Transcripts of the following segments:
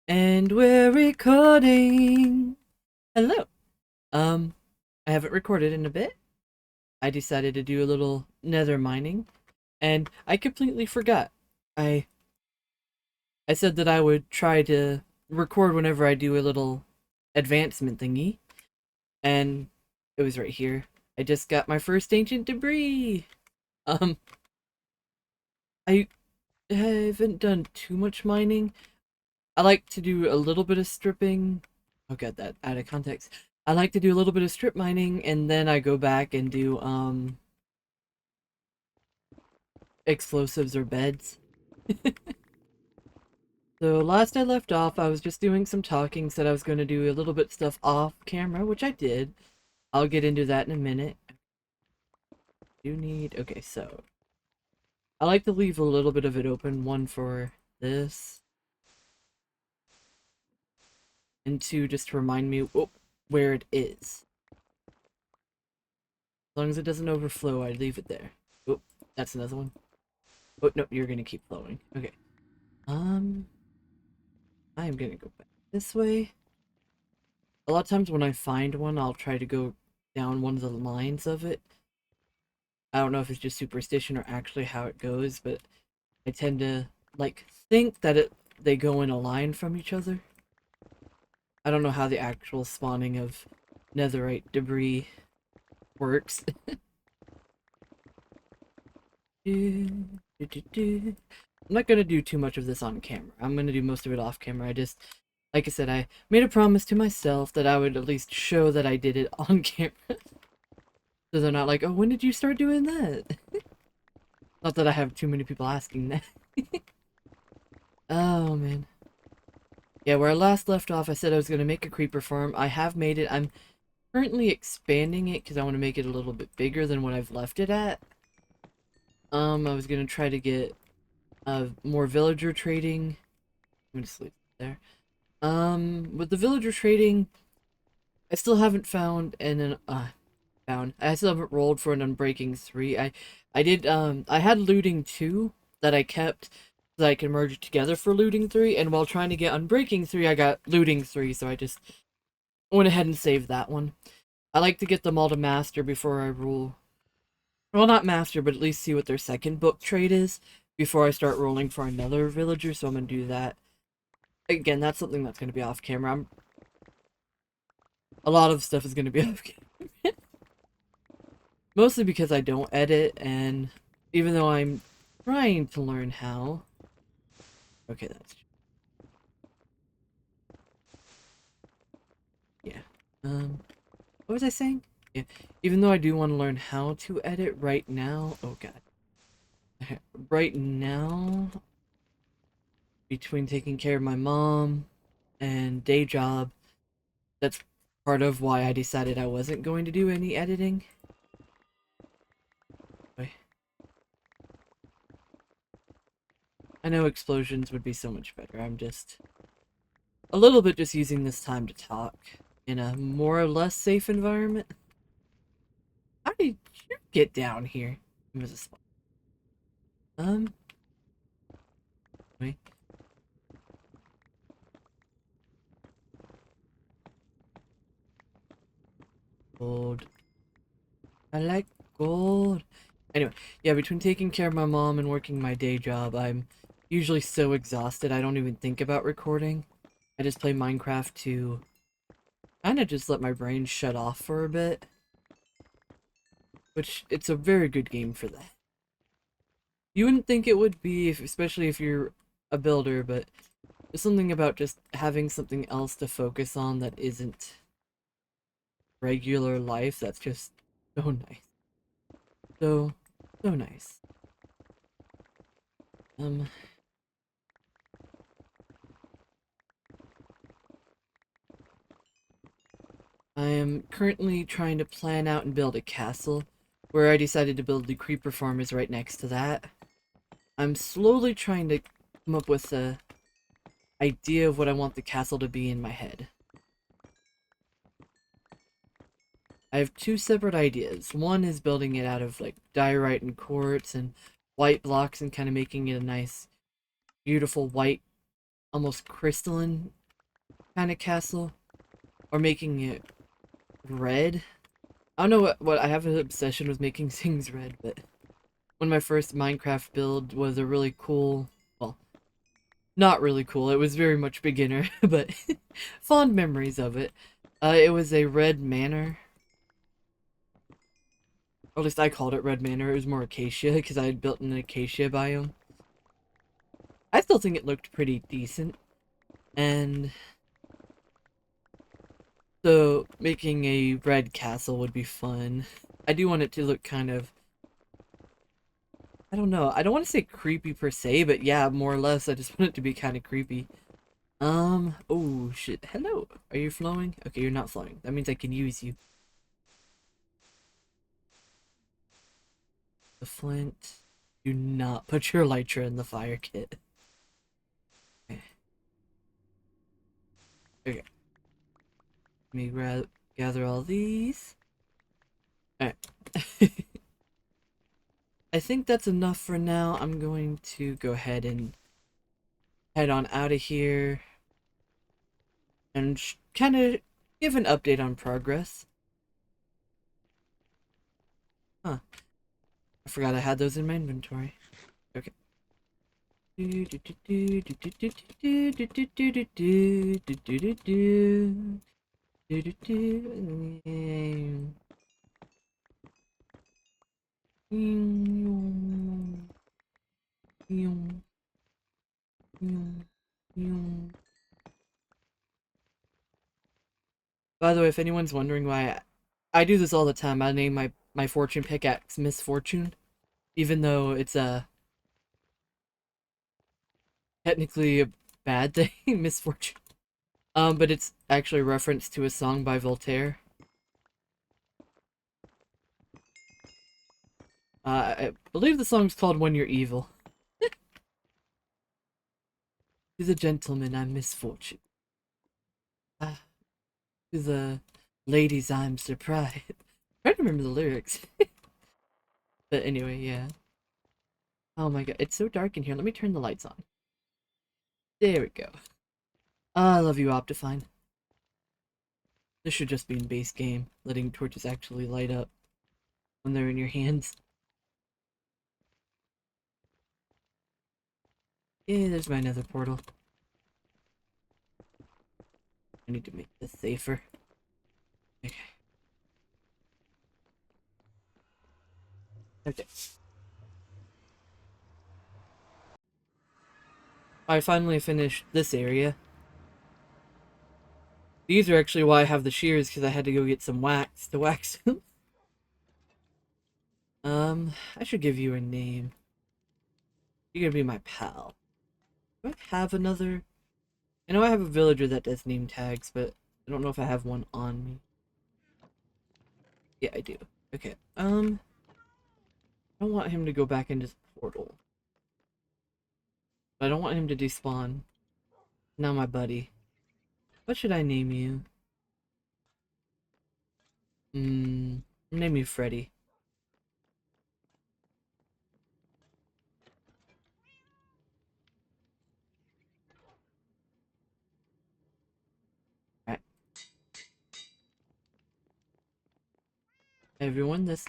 And we're recording. Hello. Um, I haven't recorded in a bit. I decided to do a little nether mining, and I completely forgot. I I said that I would try to record whenever I do a little advancement thingy, and it was right here. I just got my first ancient debris. Um, I haven't done too much mining. I like to do a little bit of stripping. I'll get that out of context. I like to do a little bit of strip mining and then I go back and do explosives or beds. So last I left off, I was just doing some talking, said I was going to do a little bit stuff off camera, which I did. I'll get into that in a minute. You need, okay, so I like to leave a little bit of it open, one for this, and two just to remind me where it is. As long as it doesn't overflow, I leave it there. Oh, that's another one. Oh, no, you're gonna keep flowing. Okay. Um, I am gonna go back this way. A lot of times when I find one, I'll try to go down one of the lines of it. I don't know if it's just superstition or actually how it goes, but I tend to, like, think that they go in a line from each other. I don't know how the actual spawning of netherite debris works. I'm not gonna do too much of this on camera. I'm gonna do most of it off camera. Like I said, I made a promise to myself that I would at least show that I did it on camera. So they're not like, oh, when did you start doing that? Not that I have too many people asking that. Oh, man. Yeah, where I last left off, I said I was gonna make a creeper farm. I have made it. I'm currently expanding it because I want to make it a little bit bigger than what I've left it at. I was gonna try to get more villager trading. I'm gonna sleep there. With the villager trading, I still haven't found I still haven't rolled for an Unbreaking 3. I had Looting 2 that I kept so that I can merge it together for Looting 3, and while trying to get Unbreaking 3, I got Looting 3, so I just went ahead and saved that one. I like to get them all to master before I roll. Well, not master, but at least see what their second book trade is before I start rolling for another villager, so I'm gonna do that. Again, that's something that's gonna be off camera. A lot of stuff is gonna be off camera. Mostly because I don't edit, and even though I'm trying to learn how. Okay, that's... Yeah. What was I saying? Yeah. Even though I do want to learn how to edit right now. Oh, God. Right now, between taking care of my mom and day job, that's part of why I decided I wasn't going to do any editing. I know explosions would be so much better. I'm just a little bit just using this time to talk in a more or less safe environment. How did you get down here? There's a spot. Um, wait. Gold. I like gold. Anyway, yeah, between taking care of my mom and working my day job, I'm usually so exhausted I don't even think about recording. I just play Minecraft to kind of just let my brain shut off for a bit. Which, it's a very good game for that. You wouldn't think it would be, especially if you're a builder, but there's something about just having something else to focus on that isn't regular life that's just so nice. So, so nice. Um, I am currently trying to plan out and build a castle. Where I decided to build the creeper farm is right next to that. I'm slowly trying to come up with a idea of what I want the castle to be in my head. I have two separate ideas. One is building it out of like diorite and quartz and white blocks and kind of making it a nice beautiful white, almost crystalline kind of castle, or making it red. I don't know what I have an obsession with making things red, but one of my first Minecraft build was a really cool, well, not really cool. It was very much beginner, but fond memories of it. It was a red manor. Or at least I called it red manor. It was more acacia because I had built an acacia biome. I still think it looked pretty decent. And so making a red castle would be fun. I do want it to look kind of, I don't know. I don't want to say creepy per se, but yeah, more or less. I just want it to be kind of creepy. Oh shit. Hello. Are you flowing? Okay, you're not flowing. That means I can use you. The flint. Do not put your elytra in the fire kit. Okay. Okay. Let me gather all these. Alright. I think that's enough for now. I'm going to go ahead and head on out of here and kind of give an update on progress. Huh. I forgot I had those in my inventory. Okay. By the way, if anyone's wondering why I do this all the time, I name my fortune pickaxe Misfortune, even though it's technically a bad thing, misfortune. But it's actually a reference to a song by Voltaire. I believe the song's called When You're Evil. To the gentleman, I'm misfortune. Ah, to the ladies, I'm surprised. I don't remember the lyrics. But anyway, yeah. Oh my god, it's so dark in here. Let me turn the lights on. There we go. I love you, Optifine. This should just be in base game, letting torches actually light up when they're in your hands. Yeah, there's my nether portal. I need to make this safer. Okay. Okay. I finally finished this area. These are actually why I have the shears, because I had to go get some wax to wax them. I should give you a name. You're gonna be my pal. Do I have another? I know I have a villager that does name tags, but I don't know if I have one on me. Yeah, I do. Okay, I don't want him to go back into the portal. But I don't want him to despawn. Now my buddy. What should I name you? Name you Freddy. Alright. Everyone, this...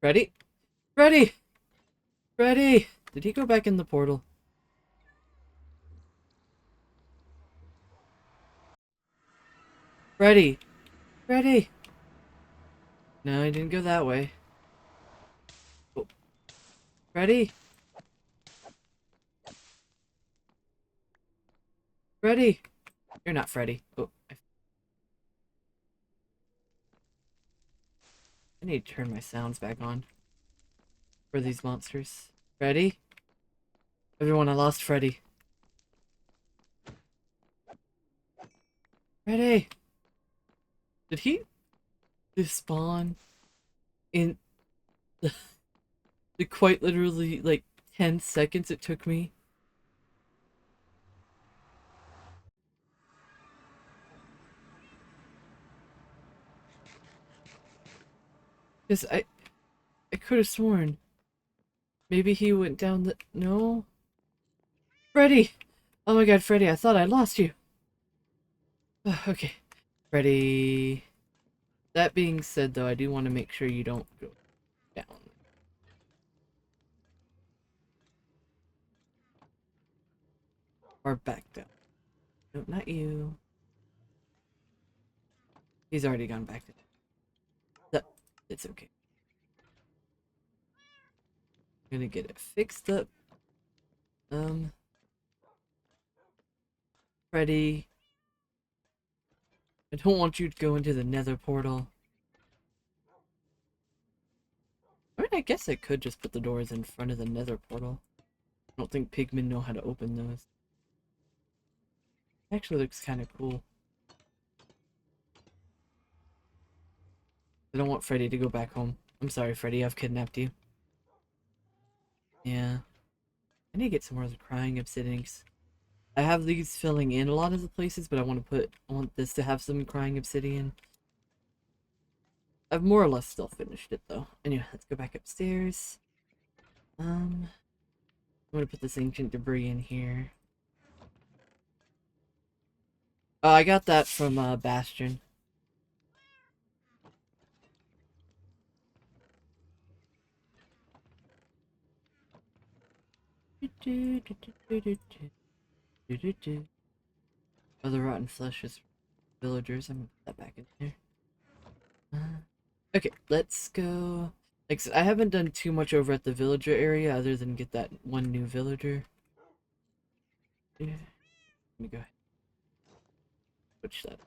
Freddy? Freddy! Freddy! Did he go back in the portal? Freddy! Freddy! No, he didn't go that way. Oh. Freddy! Freddy! You're not Freddy. Oh, I need to turn my sounds back on for these monsters. Freddy? Everyone, I lost Freddy. Freddy! Did he despawn in the quite literally like 10 seconds it took me? Because I could have sworn maybe he went down the... No? Freddy! Oh my god, Freddy, I thought I lost you. Okay. Freddy. That being said, though, I do want to make sure you don't go down. Or back down. No, not you. He's already gone back down. No, it's okay. I'm gonna get it fixed up. Freddy. I don't want you to go into the nether portal. I mean, I guess I could just put the doors in front of the nether portal. I don't think pigmen know how to open those. Actually looks kind of cool. I don't want Freddy to go back home. I'm sorry, Freddy, I've kidnapped you. Yeah. I need to get some more of the crying obsidians. I have these filling in a lot of the places, but I want this to have some crying obsidian. I've more or less still finished it though. Anyway, let's go back upstairs. I'm gonna put this ancient debris in here. I got that from Bastion. Oh, the rotten flesh is villagers. I'm gonna put that back in there. Okay, let's go. Like I said, I haven't done too much over at the villager area other than get that one new villager. Yeah. Let me go ahead. Switch that.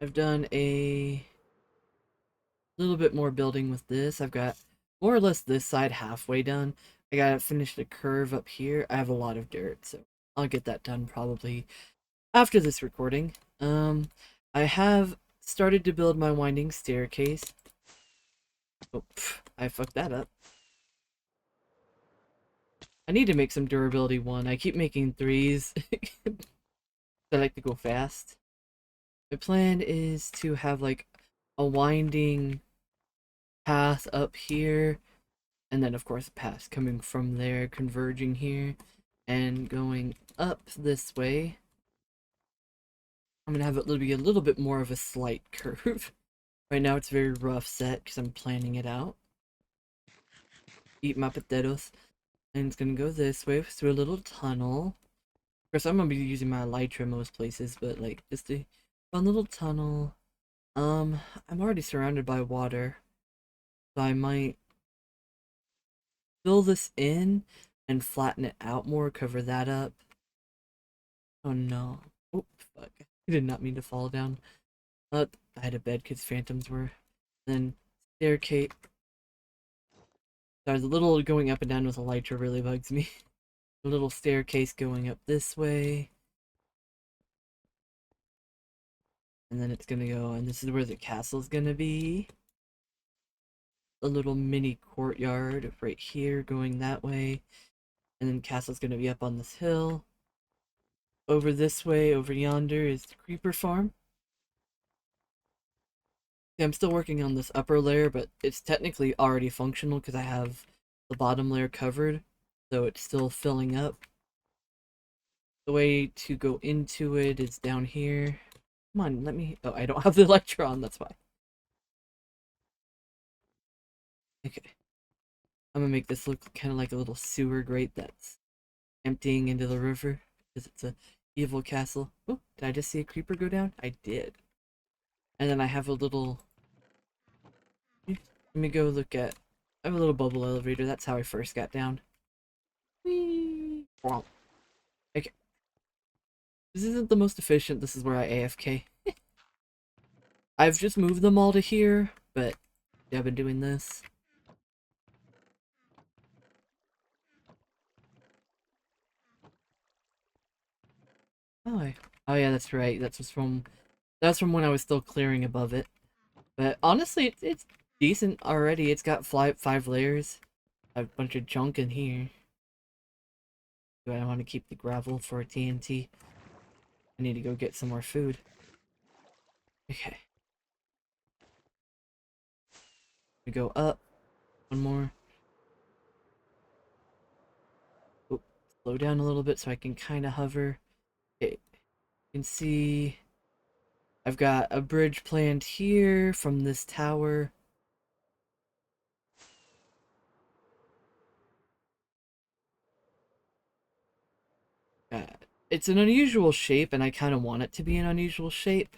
I've done a little bit more building with this. I've got more or less this side halfway done. I gotta finish the curve up here. I have a lot of dirt, so I'll get that done probably after this recording. I have started to build my winding staircase. Oh, I fucked that up. I need to make some durability 1. I keep making 3s. I like to go fast. My plan is to have like a winding path up here, and then of course a path coming from there, converging here, and going up this way. I'm gonna have it be a little bit more of a slight curve. Right now it's very rough set because I'm planning it out. Eat my potatoes. And it's gonna go this way through a little tunnel. Of course, I'm gonna be using my elytra most places, but like just a fun little tunnel. I'm already surrounded by water, so I might fill this in and flatten it out more, cover that up. Oh no. Oh, fuck. I did not mean to fall down. I had a bed because phantoms were. Then staircase. Sorry, the little going up and down with elytra really bugs me. A little staircase going up this way. And then it's gonna go, and this is where the castle's gonna be. A little mini courtyard right here going that way. And then castle's gonna be up on this hill. Over this way, over yonder, is the creeper farm. Yeah, I'm still working on this upper layer, but it's technically already functional because I have the bottom layer covered. So it's still filling up. The way to go into it is down here. Come on, let me... Oh, I don't have the electron, that's why. Okay. I'm gonna make this look kind of like a little sewer grate that's emptying into the river because it's a evil castle. Oh, did I just see a creeper go down? I did. And then I have a little... Let me go look at... I have a little bubble elevator. That's how I first got down. Whee! Wow. Okay. This isn't the most efficient. This is where I AFK. I've just moved them all to here, but yeah, I've been doing this. Oh yeah, that's right. That's from when I was still clearing above it. But honestly, it's decent already. It's got five layers. I have a bunch of junk in here. Do I want to keep the gravel for TNT? I need to go get some more food. Okay. We go up. slow down a little bit so I can kind of hover. Okay, you can see I've got a bridge planned here from this tower. Uh, it's an unusual shape, and I kind of want it to be an unusual shape.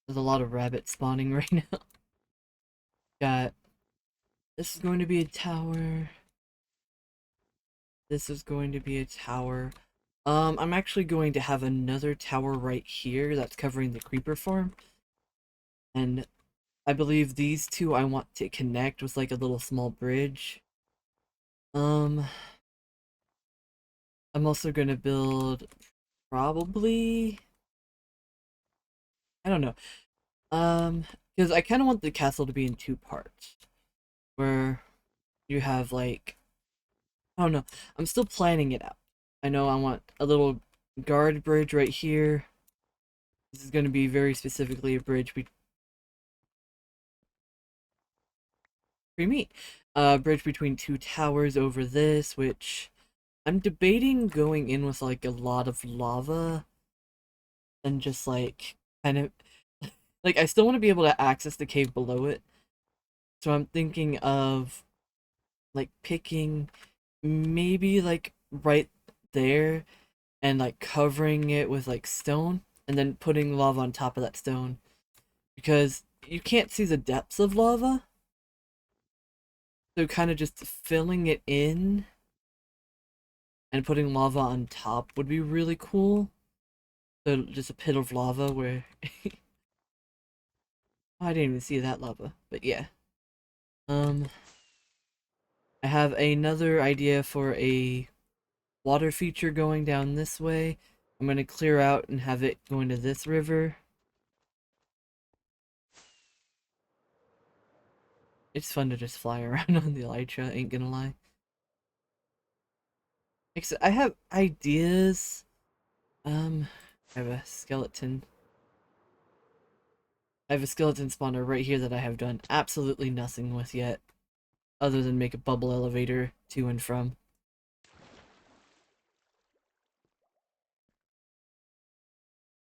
There's a lot of rabbits spawning right now. Got this is going to be a tower. This is going to be a tower. I'm actually going to have another tower right here that's covering the creeper farm. And I believe these two I want to connect with like a little small bridge. Um, I'm also going to build probably, I don't know. Because I kind of want the castle to be in two parts. Where you have like, I don't know. I'm still planning it out. I know I want a little guard bridge right here. This is going to be very specifically a bridge pretty neat. Bridge between two towers over this, which I'm debating going in with like a lot of lava and just like kind of like I still want to be able to access the cave below it. So I'm thinking of like picking maybe like right there and like covering it with like stone and then putting lava on top of that stone because you can't see the depths of lava. So kind of just filling it in and putting lava on top would be really cool. So just a pit of lava where I didn't even see that lava, but yeah. Um, I have another idea for a water feature going down this way. I'm gonna clear out and have it going to this river. It's fun to just fly around on the elytra, ain't gonna lie. Except I have ideas. I have a skeleton. I have a skeleton spawner right here that I have done absolutely nothing with yet, other than make a bubble elevator to and from.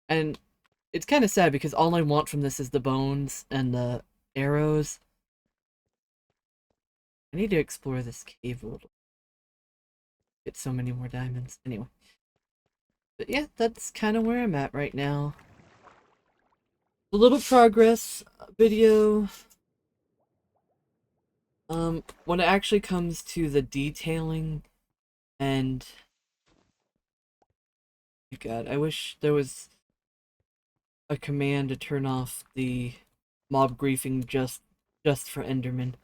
And it's kind of sad because all I want from this is the bones and the arrows. I need to explore this cave a little. Get so many more diamonds. Anyway. But yeah, that's kind of where I'm at right now. A little progress video. When it actually comes to the detailing and God, I wish there was a command to turn off the mob griefing just for Enderman.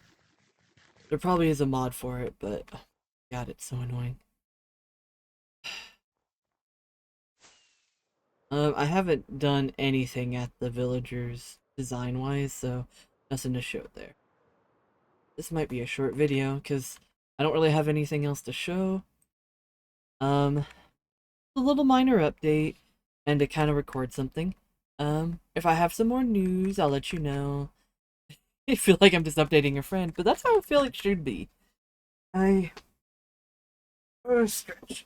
There probably is a mod for it, but God, it's so annoying. I haven't done anything at the villagers design-wise, so nothing to show there. This might be a short video, because I don't really have anything else to show. A little minor update, and to kind of record something. If I have some more news, I'll let you know. I feel like I'm just updating a friend, but that's how I feel it should be. Stretch.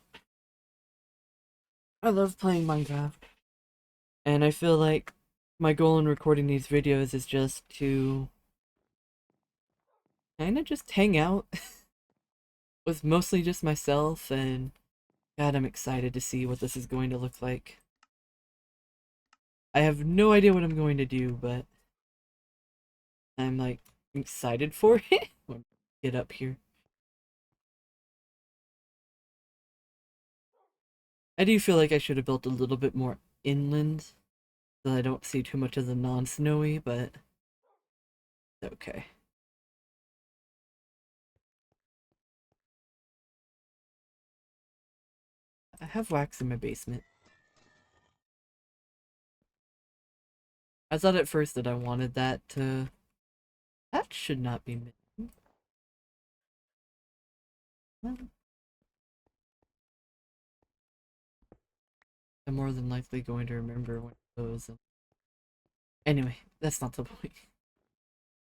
I love playing Minecraft. And I feel like my goal in recording these videos is just to kind of just hang out with mostly just myself, and God, I'm excited to see what this is going to look like. I have no idea what I'm going to do, but I'm like excited for it. Get up here. I do feel like I should have built a little bit more inland so I don't see too much of the non-snowy, but okay. I have wax in my basement. I thought at first that I wanted that to... That should not be missing. Well, I'm more than likely going to remember one of those. Anyway, that's not the point.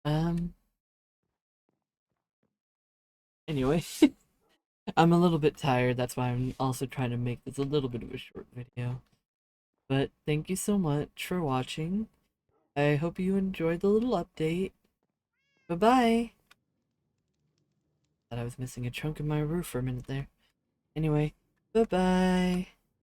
Um, anyway. I'm a little bit tired, that's why I'm also trying to make this a little bit of a short video. But thank you so much for watching. I hope you enjoyed the little update. Bye-bye! Thought I was missing a chunk of my roof for a minute there. Anyway, bye-bye!